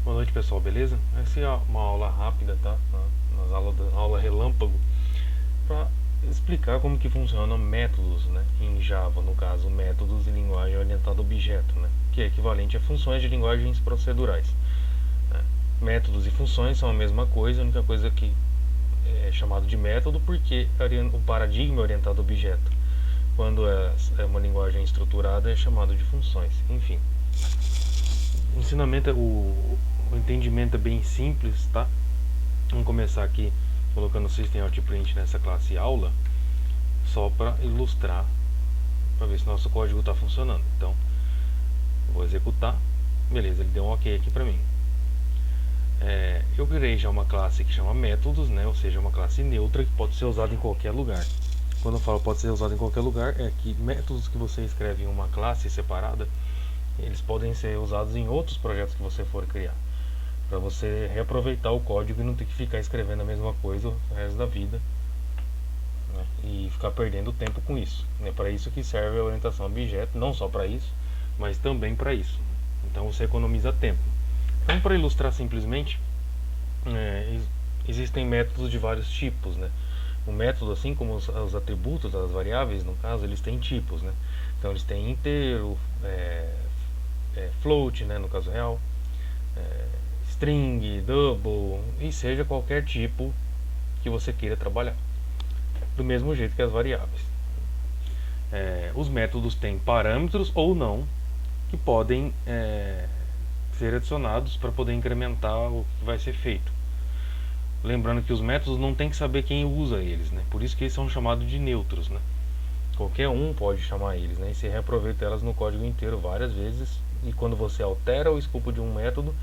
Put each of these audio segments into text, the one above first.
Boa noite, pessoal, beleza? Essa é uma aula rápida, tá? Nas aula relâmpago, para explicar como que funcionam métodos, né? Em Java, no caso, métodos de linguagem orientada a objeto, né? Que é equivalente a funções de linguagens procedurais, né? Métodos e funções são a mesma coisa, a única coisa que é chamado de método porque o paradigma é orientado a objeto. Quando é uma linguagem estruturada é chamado de funções. Enfim, o ensinamento, o entendimento é bem simples, tá? Vamos começar aqui colocando o System Out Print nessa classe aula, só para ilustrar, para ver se nosso código está funcionando. Então, vou executar. Beleza, ele deu um OK aqui para mim. Eu criei já uma classe que chama métodos, né? Ou seja, uma classe neutra que pode ser usada em qualquer lugar. Quando eu falo pode ser usado em qualquer lugar, é que métodos que você escreve em uma classe separada, eles podem ser usados em outros projetos que você for criar, para você reaproveitar o código e não ter que ficar escrevendo a mesma coisa o resto da vida, né? E ficar perdendo tempo com isso. É para isso que serve a orientação a objeto, não só para isso, mas também para isso. Então você economiza tempo. Então, para ilustrar simplesmente, existem métodos de vários tipos, né? O método, assim como os atributos, as variáveis, no caso, eles têm tipos, né? Então eles têm inteiro, float, né, no caso real, string, double, e seja qualquer tipo que você queira trabalhar. Do mesmo jeito que as variáveis. Os métodos têm parâmetros ou não que podem ser adicionados para poder incrementar o que vai ser feito. Lembrando que os métodos não tem que saber quem usa eles, né? Por isso que eles são chamados de neutros, né? Qualquer um pode chamar eles, né? E você reaproveita elas no código inteiro várias vezes. E quando você altera o escopo de um método,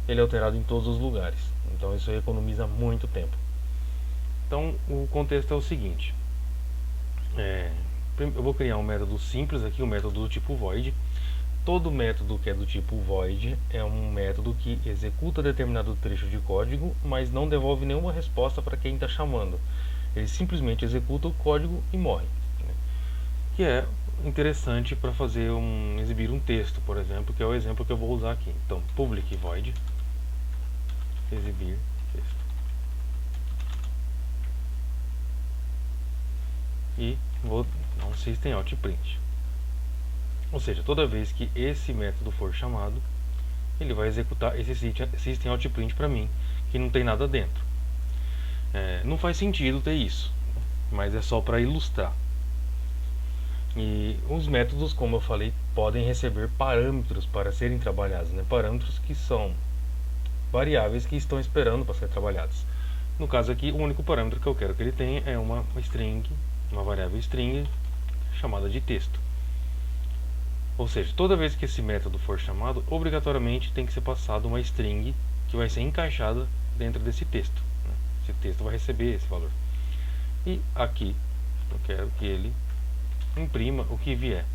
ele é alterado em todos os lugares. Então isso economiza muito tempo. Então o contexto é o seguinte. Eu vou criar um método simples aqui, um método do tipo void. Todo método que é do tipo void é um método que executa determinado trecho de código, mas não devolve nenhuma resposta para quem está chamando. Ele simplesmente executa o código e morre, né? Que é interessante para exibir um texto, por exemplo, que é o exemplo que eu vou usar aqui. Então, public void exibir texto. E vou dar um system out print. Ou seja, toda vez que esse método for chamado, ele vai executar esse system out print para mim, que não tem nada dentro. Não faz sentido ter isso, mas é só para ilustrar. E os métodos, como eu falei, podem receber parâmetros para serem trabalhados, né? Parâmetros que são variáveis que estão esperando para ser trabalhados. No caso aqui, o único parâmetro que eu quero que ele tenha é uma string, uma variável string chamada de texto. Ou seja, toda vez que esse método for chamado, obrigatoriamente tem que ser passado uma string que vai ser encaixada dentro desse texto, né? Esse texto vai receber esse valor. E aqui eu quero que ele imprima o que vier.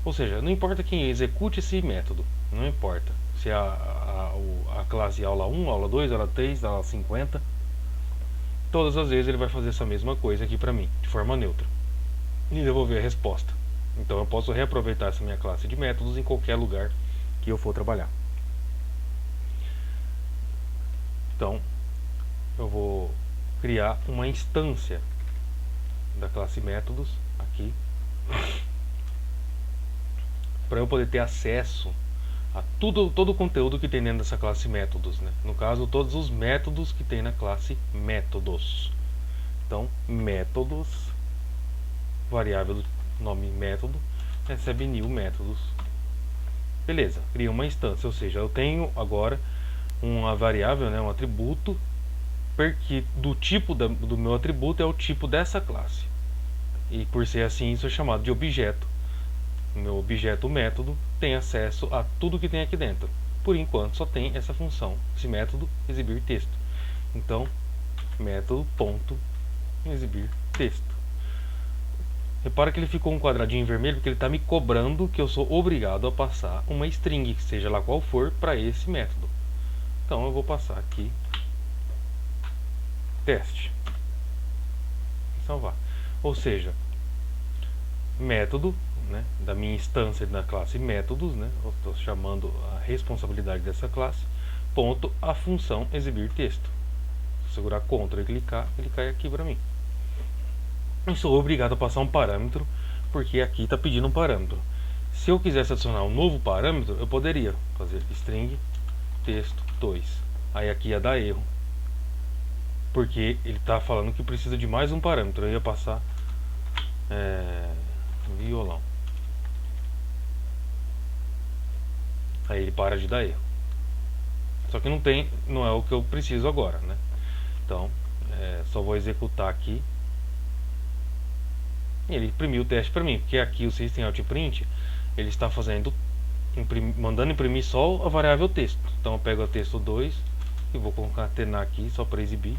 Ou seja, não importa quem execute esse método, não importa se é a classe aula 1, aula 2, aula 3, aula 50, todas as vezes ele vai fazer essa mesma coisa aqui para mim, de forma neutra, e devolver a resposta. Então eu posso reaproveitar essa minha classe de métodos em qualquer lugar que eu for trabalhar. Então eu vou criar uma instância da classe métodos aqui, para eu poder ter acesso a todo o conteúdo que tem dentro dessa classe métodos, né? No caso, todos os métodos que tem na classe métodos. Então, métodos, variável do nome método, recebe new métodos. Beleza, cria uma instância, ou seja, eu tenho agora uma variável, né, um atributo, porque do tipo do meu atributo é o tipo dessa classe. E por ser assim, isso é chamado de objeto. O meu objeto método tem acesso a tudo que tem aqui dentro. Por enquanto só tem essa função, esse método exibir texto. Então, método ponto exibir texto. Repara que ele ficou um quadradinho vermelho porque ele está me cobrando que eu sou obrigado a passar uma string, seja lá qual for, para esse método. Então eu vou passar aqui teste e salvar. Ou seja, método, né, da minha instância da classe métodos, né, eu estou chamando a responsabilidade dessa classe, ponto a função exibir texto. Se segurar Ctrl e clicar, ele cai aqui para mim. Eu sou obrigado a passar um parâmetro, porque aqui está pedindo um parâmetro. Se eu quisesse adicionar um novo parâmetro, eu poderia fazer string texto 2. Aí aqui ia dar erro, porque ele está falando que precisa de mais um parâmetro. Eu ia passar violão. Aí ele para de dar erro. Só que não é o que eu preciso agora, né? Então, só vou executar aqui. E ele imprimiu o teste para mim, porque aqui o System.out.print ele está fazendo, mandando imprimir só a variável texto. Então eu pego o texto 2 e vou concatenar aqui só para exibir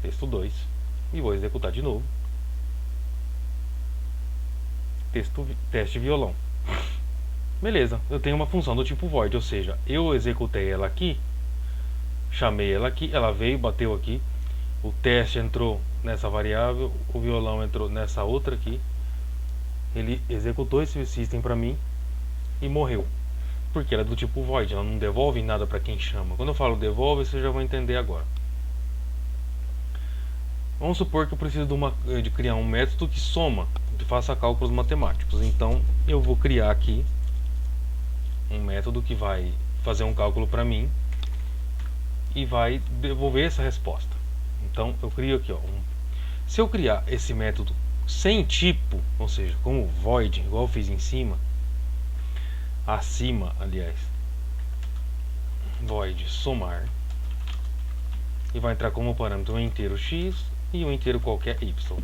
texto 2 e vou executar de novo. Teste violão. Beleza, eu tenho uma função do tipo void, ou seja, eu executei ela aqui, chamei ela aqui, ela veio, bateu aqui, o teste entrou nessa variável, o violão entrou nessa outra aqui, ele executou esse system para mim e morreu, porque ela é do tipo void, ela não devolve nada para quem chama. Quando eu falo devolve, você já vai entender agora. Vamos supor que eu preciso de criar um método que soma, que faça cálculos matemáticos. Então eu vou criar aqui um método que vai fazer um cálculo para mim e vai devolver essa resposta. Então eu crio aqui, se eu criar esse método sem tipo, ou seja, como void, igual eu fiz acima, aliás, void somar, e vai entrar como parâmetro um inteiro x e um inteiro qualquer y.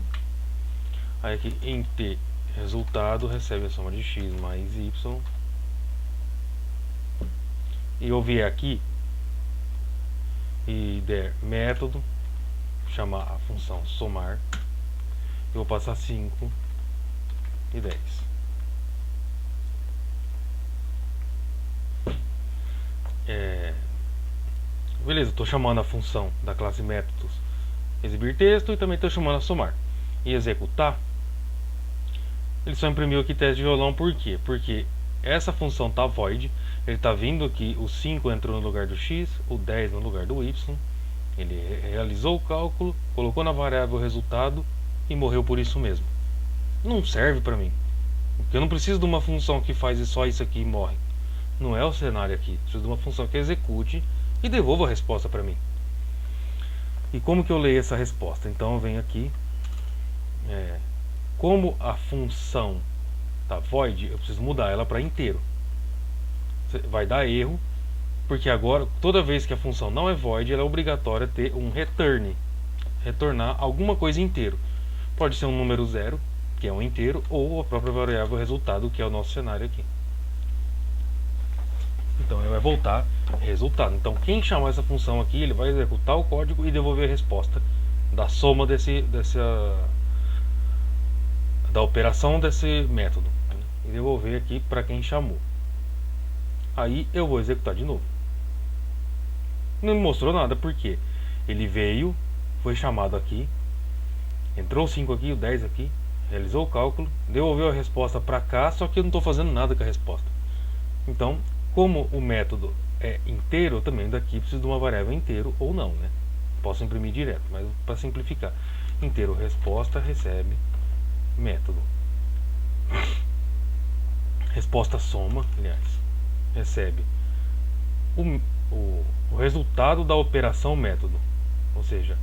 Aí aqui int resultado recebe a soma de x mais y. E eu vier aqui e der método, chamar a função somar, eu vou passar 5 e 10. Beleza, estou chamando a função da classe métodos exibir texto e também estou chamando a somar. E executar, ele só imprimiu aqui teste de violão. Por quê? Porque essa função está void, ele está vindo aqui, o 5 entrou no lugar do x, o 10 no lugar do y, ele realizou o cálculo, colocou na variável o resultado e morreu por isso mesmo. Não serve para mim, porque eu não preciso de uma função que faz só isso aqui e morre. Não é o cenário aqui, preciso de uma função que execute e devolva a resposta para mim. E como que eu leio essa resposta? Então eu venho aqui, como a função tá void, eu preciso mudar ela para inteiro. Vai dar erro, porque agora toda vez que a função não é void, ela é obrigatória ter um return, retornar alguma coisa inteiro. Pode ser um número zero, que é um inteiro, ou a própria variável resultado, que é o nosso cenário aqui. Então ele vai voltar resultado. Então quem chamar essa função aqui, ele vai executar o código e devolver a resposta da soma da operação desse método, né? E devolver aqui para quem chamou. Aí eu vou executar de novo. Não me mostrou nada, porque ele veio, foi chamado aqui, entrou o 5 aqui, o 10 aqui, realizou o cálculo, devolveu a resposta para cá, só que eu não estou fazendo nada com a resposta. Então, como o método é inteiro, eu também daqui preciso de uma variável inteiro ou não, né? Posso imprimir direto, mas para simplificar, inteiro resposta recebe método. Resposta soma, aliás, recebe o resultado da operação método, ou seja,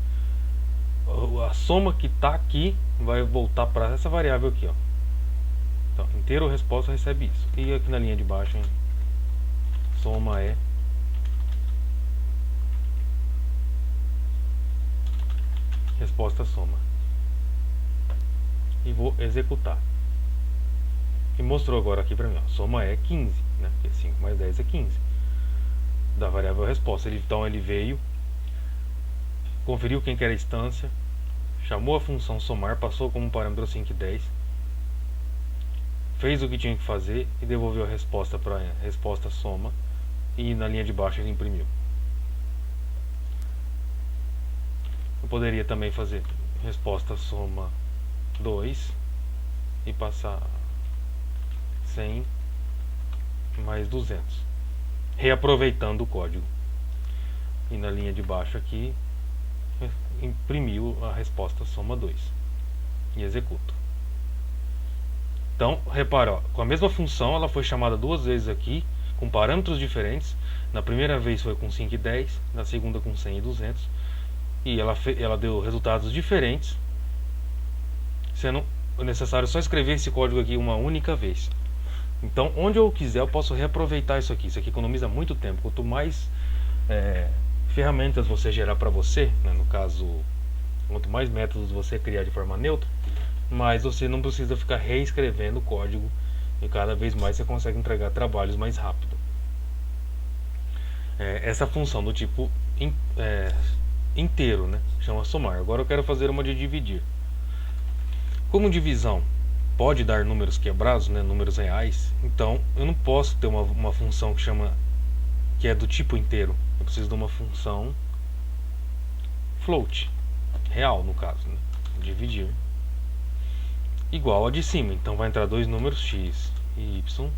a soma que está aqui vai voltar para essa variável aqui, Então, inteiro resposta recebe isso. E aqui na linha de baixo, soma é resposta soma. E vou executar. E mostrou agora aqui para mim, soma é 15, né? Porque 5 mais 10 é 15. Da variável resposta. Então ele veio, conferiu quem que era a instância, chamou a função somar, passou como parâmetro 5 e 10, fez o que tinha que fazer e devolveu a resposta para a resposta soma. E na linha de baixo ele imprimiu. Eu poderia também fazer resposta soma 2 e passar 100 mais 200. reaproveitando o código. E na linha de baixo aqui, imprimiu a resposta soma 2 e executo. Então, repara, ó, com a mesma função ela foi chamada duas vezes aqui, com parâmetros diferentes. Na primeira vez foi com 5 e 10, na segunda com 100 e 200, e ela deu resultados diferentes, sendo necessário só escrever esse código aqui uma única vez. Então, onde eu quiser, eu posso reaproveitar isso aqui. Isso aqui economiza muito tempo. Quanto mais ferramentas você gerar para você, né, no caso, quanto mais métodos você criar de forma neutra, mais você não precisa ficar reescrevendo o código, e cada vez mais você consegue entregar trabalhos mais rápido. Essa função do tipo inteiro, né, chama somar. Agora eu quero fazer uma de dividir. Como divisão pode dar números quebrados, né, números reais, então eu não posso ter uma função que é do tipo inteiro. Eu preciso de uma função float, real no caso, né, dividir, igual a de cima. Então vai entrar dois números, x e y.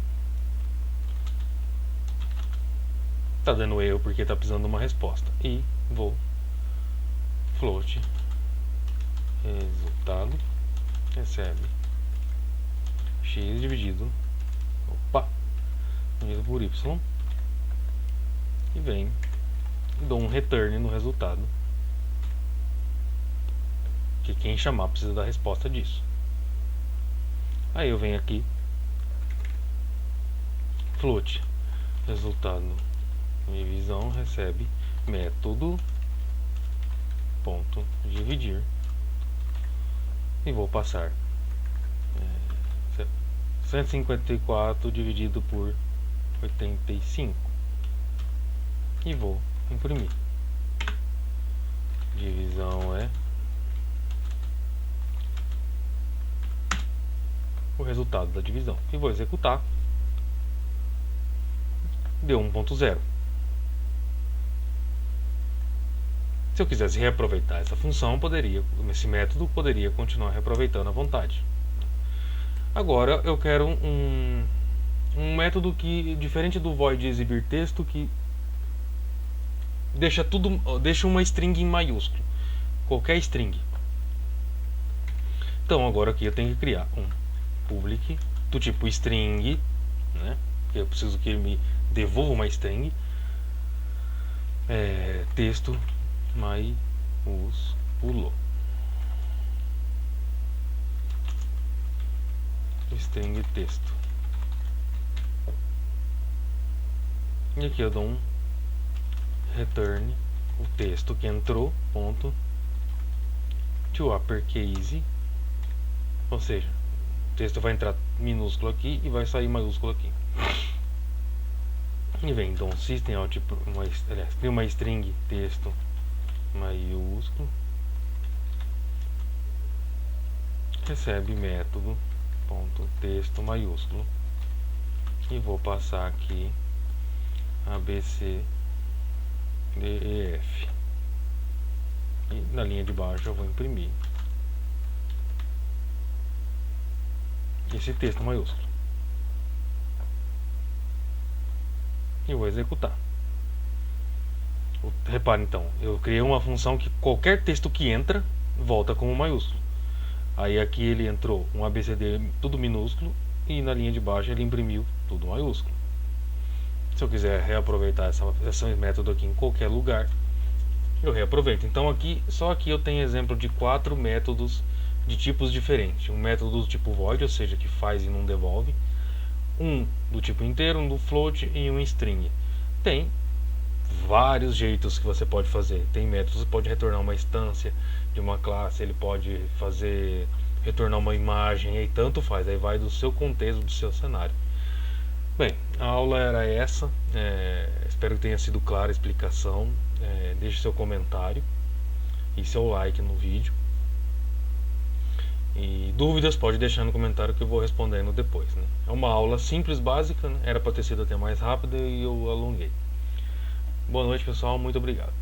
Tá dando erro porque tá precisando de uma resposta. E vou float resultado recebe x dividido por y, e vem e dou um return no resultado, que quem chamar precisa da resposta disso. Aí eu venho aqui, float resultado divisão recebe método ponto dividir, e vou passar 154 dividido por 85 e vou imprimir. Divisão é o resultado da divisão, e vou executar. Deu 1.0. Se eu quisesse reaproveitar essa função, esse método poderia continuar reaproveitando à vontade. Agora eu quero um método que, diferente do void exibir texto, que deixa uma string em maiúsculo, qualquer string. Então agora aqui eu tenho que criar um public do tipo string, né? Porque eu preciso que ele me devolva uma string, texto maiúsculo, string texto, e aqui eu dou um return o texto que entrou, ponto to uppercase, ou seja, o texto vai entrar minúsculo aqui e vai sair maiúsculo aqui. E vem então system out, cria uma string texto maiúsculo, recebe método ponto texto maiúsculo, e vou passar aqui abc def, e na linha de baixo eu vou imprimir esse texto maiúsculo e vou executar. Repare então, eu criei uma função que qualquer texto que entra volta como maiúsculo. Aí aqui ele entrou um ABCD tudo minúsculo, e na linha de baixo ele imprimiu tudo maiúsculo. Se eu quiser reaproveitar esse método aqui em qualquer lugar, eu reaproveito. Então só aqui eu tenho exemplo de 4 métodos de tipos diferentes. Um método do tipo void, ou seja, que faz e não devolve. Um do tipo inteiro, um do float e um string. Tem vários jeitos que você pode fazer. Tem métodos que pode retornar uma instância de uma classe, ele pode retornar uma imagem, aí tanto faz, aí vai do seu contexto, do seu cenário. Bem, a aula era essa, espero que tenha sido clara a explicação. Deixe seu comentário e seu like no vídeo, e dúvidas pode deixar no comentário que eu vou respondendo depois, né? É uma aula simples, básica, né? Era para ter sido até mais rápida e eu alonguei. Boa noite, pessoal, muito obrigado.